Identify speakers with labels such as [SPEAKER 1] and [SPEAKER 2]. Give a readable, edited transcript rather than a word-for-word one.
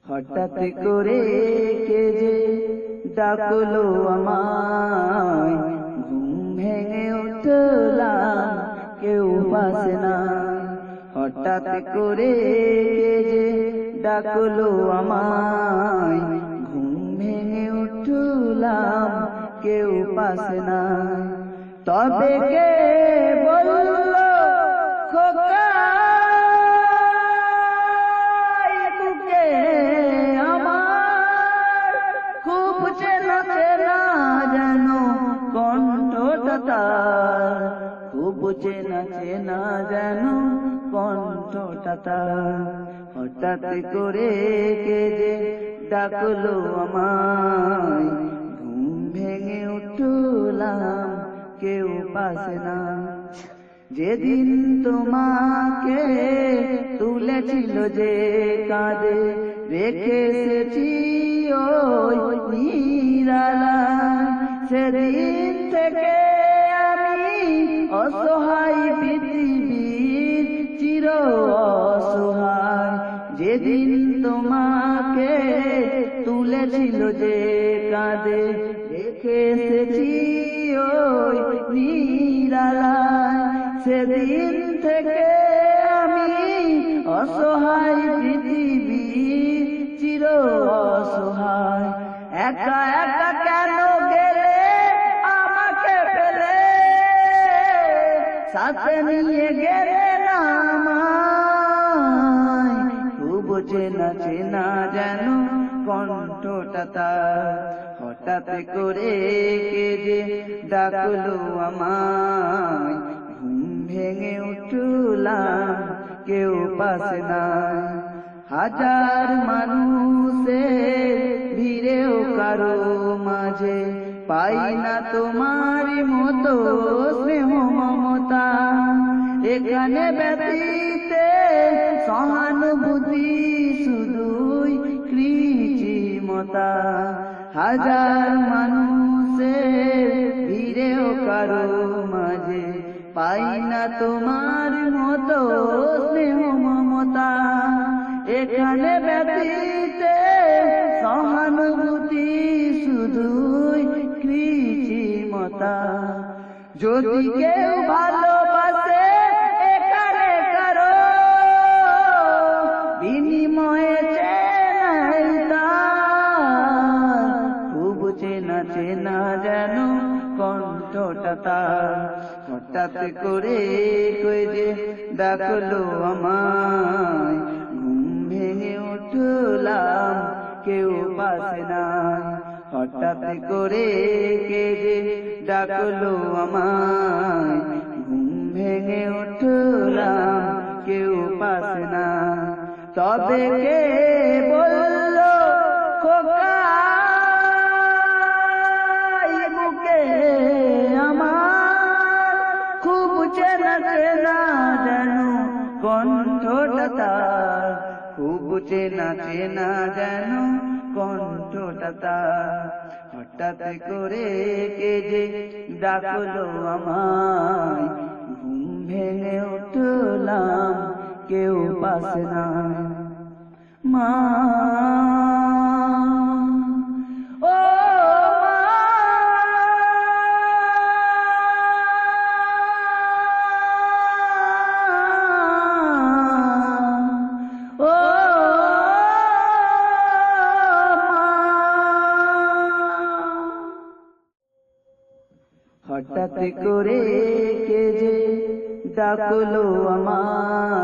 [SPEAKER 1] হঠাৎ করে কে যে ডাকলো আমায়, ঘুম ভেঙে উঠলাম কেউ পাশে নাই। হঠাৎ করে কে যে ডাকলো আমায়, ঘুম ভেঙে উঠলাম কেউ পাশে নাই। তবে কে বলল খোকা খুব চেনা চেনা যেন কণ্ঠটা তার। হঠাৎ করে কে যে ডাকলো আমায়, ঘুম ভেঙে উঠলাম কেউ পাশে না। যেদিন তোমাকে তুলেছিল যে কাঁধে, রেখে এসেছি ওই নিরালায়, সেদিন থেকে অসহায় পৃথিবীর চির অসহায়। যেদিন তোমাকে তুলেছিল যে কাঁধে, রেখে এসেছি ওই নিরালায়, সেদিন থেকে আমি অসহায় পৃথিবীর চির অসহায়। একা একা কেন গেলে আমাকে ফেলে, সাথে নিয়ে গেলে না আমায়। খুব চেনা চেনা যেন কণ্ঠটা তার। হঠাৎ করে কে যে ডাকলো আমায়, ঘুম ভেঙে উঠলাম কেউ পাশে নাই। হাজার মানুষের ভিড়েও কারো মাঝে পাই না তোমার মতো স্নেহ মমতা। এখানে ব্যতীতে সহানুভূতি শুধুই কৃত্রিমতা। হাজার মানুষের ভিড়েও কারো মাঝে পাই না তোমার মতো স্নেহ মমতা। এখানে ব্যতীতে সহানুভূতি শুধুই কৃত্রিমতা। যদি কেউ ভালোবাসে এখানে কারো, বিনিময়ে চেনাই তার। খুব চেনা চেনা যেন কণ্ঠটা তার। হঠাৎ করে কে যে ডাকলো আমায়, ঘুম ভেঙে উঠলাম কেউ পাশে নাই। হঠাৎ করে কে যে ডাকলো আমায়, ঘুম ভেঙে উঠলাম কেউ পাশে নাই। তবে কে বলল খোকা বুকে আমার, খুব চেনা চেনা যেন কণ্ঠটা তার। খুব চেনা চেনা যেন কণ্ঠটা তার। হঠাৎ করে কে যে ডাকলো আমায়, ঘুম ভেঙে উঠলাম কেউ পাশে নাই। মা হঠাৎ করে কে যে ডাকলো আমায়।